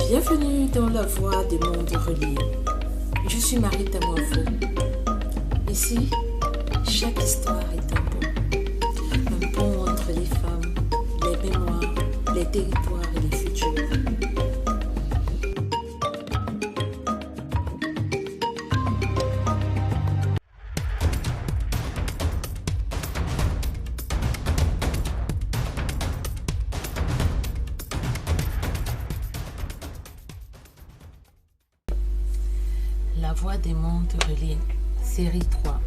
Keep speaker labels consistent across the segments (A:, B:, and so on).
A: Bienvenue dans la voie des mondes reliés. Je suis Marie Tamoifo. Ici, chaque histoire est un pont entre les femmes, les mémoires, les territoires et les futurs. La voie des mondes reliés, série 3,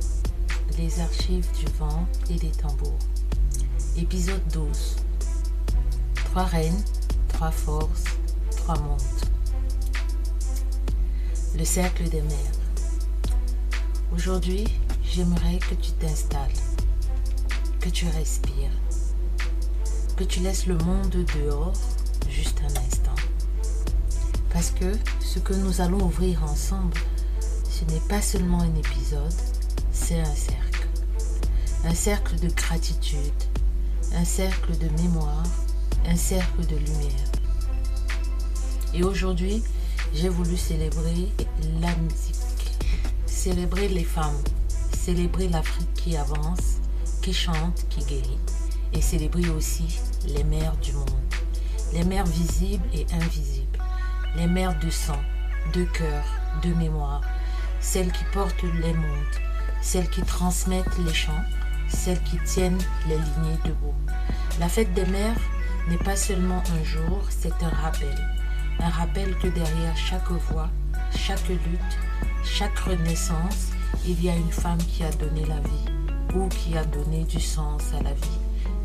A: les archives du vent et des tambours. Épisode 12, 3 reines, 3 forces, 3 mondes. Le cercle des mers. Aujourd'hui, j'aimerais que tu t'installes, que tu respires, que tu laisses le monde dehors juste un instant. Parce que ce que nous allons ouvrir ensemble, ce n'est pas seulement un épisode, c'est un cercle. Un cercle de gratitude, un cercle de mémoire, un cercle de lumière. Et aujourd'hui, j'ai voulu célébrer la musique, célébrer les femmes, célébrer l'Afrique qui avance, qui chante, qui guérit, et célébrer aussi les mères du monde, les mères visibles et invisibles, les mères de sang, de cœur, de mémoire, celles qui portent les mondes, celles qui transmettent les chants, celles qui tiennent les lignées debout. La fête des mères n'est pas seulement un jour, c'est un rappel que derrière chaque voix, chaque lutte, chaque renaissance, il y a une femme qui a donné la vie ou qui a donné du sens à la vie.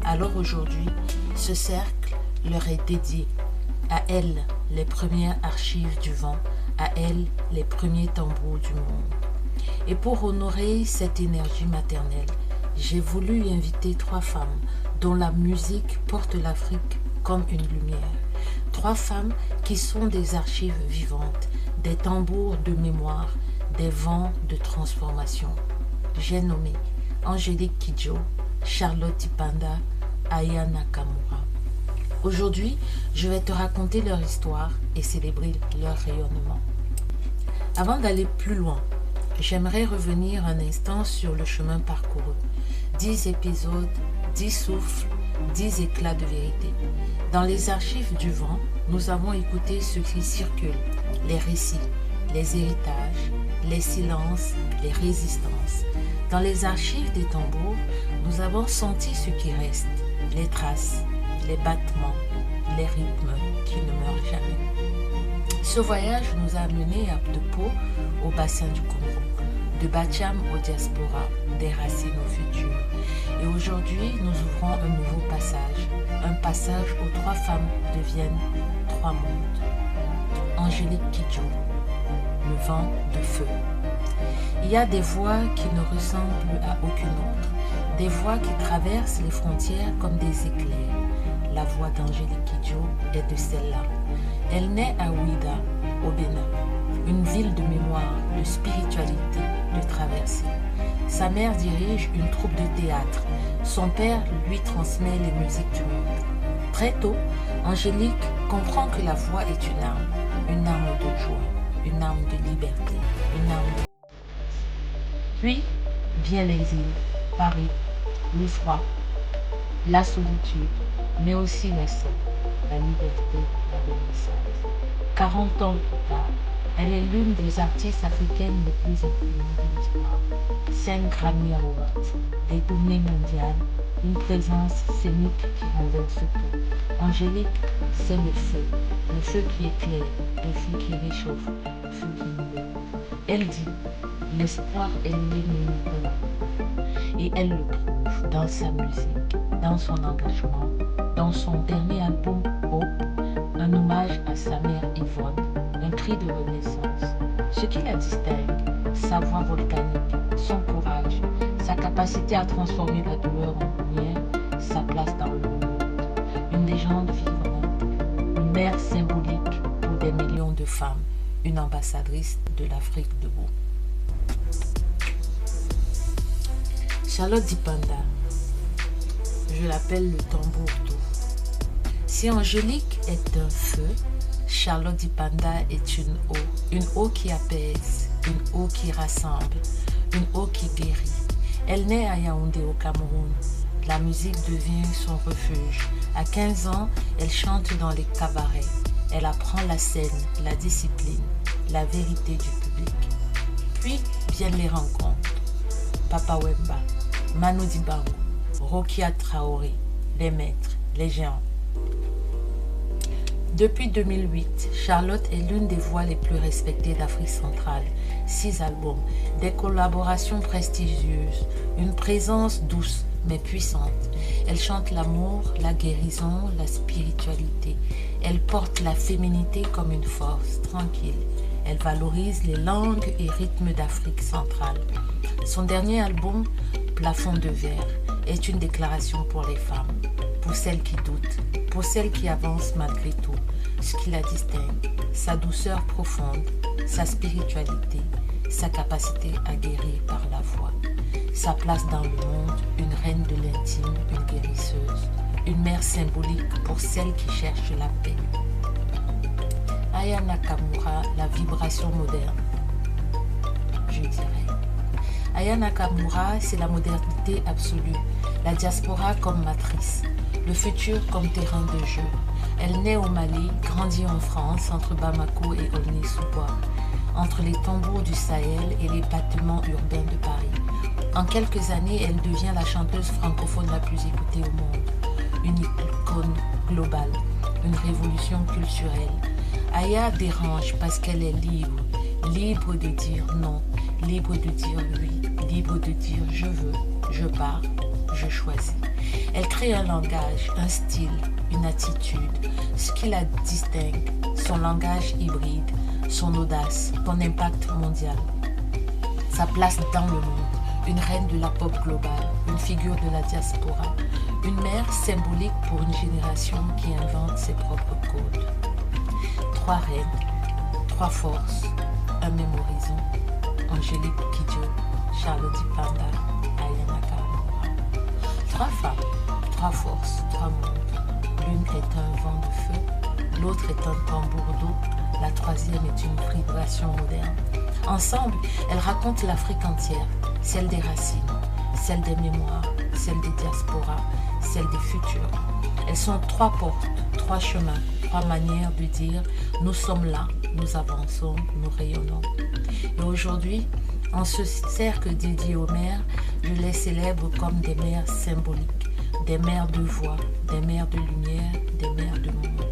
A: Alors aujourd'hui, ce cercle leur est dédié. À elles, les premières archives du vent, à elles, les premiers tambours du monde. Et pour honorer cette énergie maternelle, j'ai voulu inviter 3 femmes dont la musique porte l'Afrique comme une lumière. 3 femmes qui sont des archives vivantes, des tambours de mémoire, des vents de transformation. J'ai nommé Angélique Kidjo, Charlotte Dipanda, Aya Nakamura. Aujourd'hui, je vais te raconter leur histoire et célébrer leur rayonnement. Avant d'aller plus loin, j'aimerais revenir un instant sur le chemin parcouru. 10 épisodes, 10 souffles, 10 éclats de vérité. Dans les archives du vent, nous avons écouté ce qui circule, les récits, les héritages, les silences, les résistances. Dans les archives des tambours, nous avons senti ce qui reste, les traces, les battements, les rythmes qui ne meurent jamais. Ce voyage nous a menés de Pau au bassin du Congo, de Batiam au diaspora, des racines au futur. Et aujourd'hui, nous ouvrons un nouveau passage où 3 femmes deviennent 3 mondes. Angélique Kidjo, le vent de feu. Il y a des voix qui ne ressemblent à aucune autre, des voix qui traversent les frontières comme des éclairs. La voix d'Angélique Kidjo est de celle-là. Elle naît à Ouida, au Bénin, une ville de mémoire, de spiritualité, de traversée. Sa mère dirige une troupe de théâtre. Son père lui transmet les musiques du monde. Très tôt, Angélique comprend que la voix est une arme de joie, une arme de liberté, une arme de... Puis vient l'exil, Paris, le froid, la solitude, mais aussi l'essai, la liberté, la renaissance. 40 ans plus tard, elle est l'une des artistes africaines les plus influentes de l'histoire. 5 Grammy Awards, des tournées mondiales, une présence scénique qui renverse tout. Angélique, c'est le feu qui éclaire, le feu qui réchauffe, le feu qui nourrit. Elle dit, l'espoir est l'ennemi de la vie. Et elle le prouve dans sa musique, dans son engagement, dans son dernier album Hope, un hommage à sa mère Yvonne, un cri de renaissance. Ce qui la distingue, sa voix volcanique, son courage, sa capacité à transformer la douleur en lumière, sa place dans le monde. Une légende vivante, une mère symbolique pour des millions de femmes, une ambassadrice de l'Afrique debout. Charlotte Dipanda, je l'appelle le tambour doux. Si Angélique est un feu, Charlotte Dipanda est une eau qui apaise, une eau qui rassemble, une eau qui guérit. Elle naît à Yaoundé au Cameroun. La musique devient son refuge. À 15 ans, elle chante dans les cabarets. Elle apprend la scène, la discipline, la vérité du public. Puis viennent les rencontres. Papa Wemba, Manu Dibango, Rokia Traoré, les maîtres, les géants. Depuis 2008, Charlotte est l'une des voix les plus respectées d'Afrique centrale. 6 albums, des collaborations prestigieuses, une présence douce mais puissante. Elle chante l'amour, la guérison, la spiritualité. Elle porte la féminité comme une force tranquille. Elle valorise les langues et rythmes d'Afrique centrale. Son dernier album, Plafond de verre, est une déclaration pour les femmes, pour celles qui doutent, pour celles qui avancent malgré tout. Ce qui la distingue, sa douceur profonde, sa spiritualité, sa capacité à guérir par la voix. Sa place dans le monde, une reine de l'intime, une guérisseuse, une mère symbolique pour celles qui cherchent la paix. Aya Nakamura, la vibration moderne, je dirais. Aya Nakamura, c'est la modernité absolue, la diaspora comme matrice, le futur comme terrain de jeu. Elle naît au Mali, grandit en France, entre Bamako et Aulnay-sous-Bois, entre les tambours du Sahel et les bâtiments urbains de Paris. En quelques années, elle devient la chanteuse francophone la plus écoutée au monde, une icône globale, une révolution culturelle. Aya dérange parce qu'elle est libre, libre de dire non, libre de dire oui, libre de dire je veux, je pars, je choisis. Elle crée un langage, un style, une attitude, ce qui la distingue, son langage hybride, son audace, son impact mondial, sa place dans le monde, une reine de la pop globale, une figure de la diaspora, une mère symbolique pour une génération qui invente ses propres codes. 3 reines, 3 forces, un même horizon. Angélique Kidjo, Charlotte Dipanda, Aya Nakamura. 3 femmes, 3 forces, 3 mondes. L'une est un vent de feu, l'autre est un tambour d'eau, la troisième est une vibration moderne. Ensemble, elles racontent l'Afrique entière, celle des racines, celle des mémoires, celle des diasporas, celle des futurs. Elles sont 3 portes, 3 chemins, 3 manières de dire « nous sommes là, nous avançons, nous rayonnons ». Et aujourd'hui, en ce cercle dédié aux mères, je les célèbre comme des mères symboliques, des mères de voix, des mères de lumière, des mères de monde.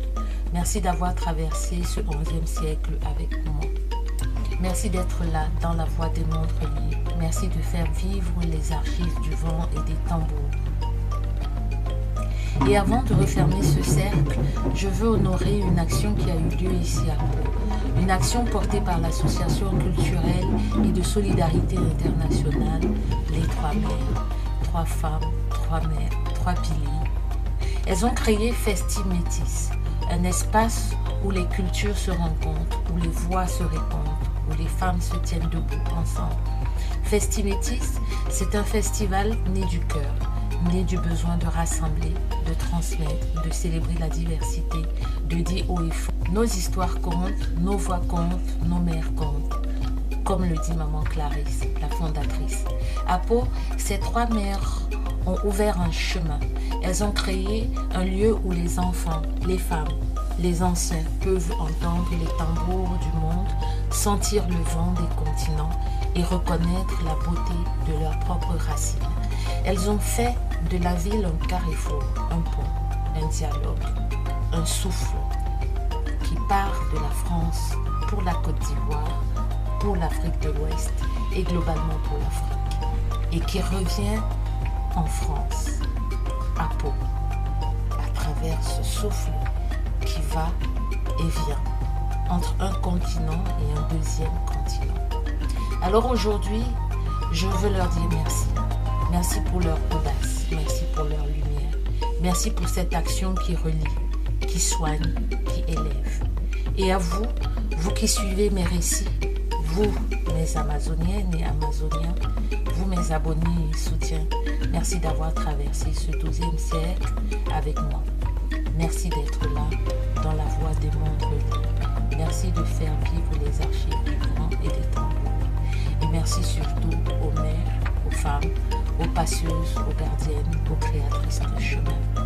A: Merci d'avoir traversé ce 11e siècle avec moi. Merci d'être là dans la voix des montres libres. Merci de faire vivre les archives du vent et des tambours. Et avant de refermer ce cercle, je veux honorer une action qui a eu lieu ici à Pau. Une action portée par l'association culturelle et de solidarité internationale, les 3 mères, 3 femmes, 3 mères, 3 piliers. Elles ont créé Festi Métis, un espace où les cultures se rencontrent, où les voix se répondent, où les femmes se tiennent debout ensemble. Festi Métis, c'est un festival né du cœur, né du besoin de rassembler, de transmettre, de célébrer la diversité, de dire haut et fort. Nos histoires comptent, nos voix comptent, nos mères comptent. Comme le dit maman Clarisse, la fondatrice. À Pau, ces 3 mères ont ouvert un chemin. Elles ont créé un lieu où les enfants, les femmes, les anciens peuvent entendre les tambours du monde, sentir le vent des continents et reconnaître la beauté de leurs propres racines. Elles ont fait de la ville un carrefour, un pont, un dialogue, un souffle qui part de la France pour la Côte d'Ivoire, pour l'Afrique de l'Ouest et globalement pour l'Afrique, et qui revient en France, à Pau, à travers ce souffle qui va et vient entre un continent et un deuxième continent. Alors aujourd'hui, je veux leur dire merci. Merci pour leur audace, merci pour leur lumière, merci pour cette action qui relie, qui soigne, qui élève. Et à vous, vous qui suivez mes récits, vous, mes Amazoniennes et Amazoniens, vous, mes abonnés et soutiens, merci d'avoir traversé ce 12e siècle avec moi. Merci d'être là dans la voie des mondes reliés. Merci de faire vivre les archives du vent et des tambours. Et merci surtout aux mères, aux femmes, aux passeuses, aux gardiennes, aux créatrices de chemin.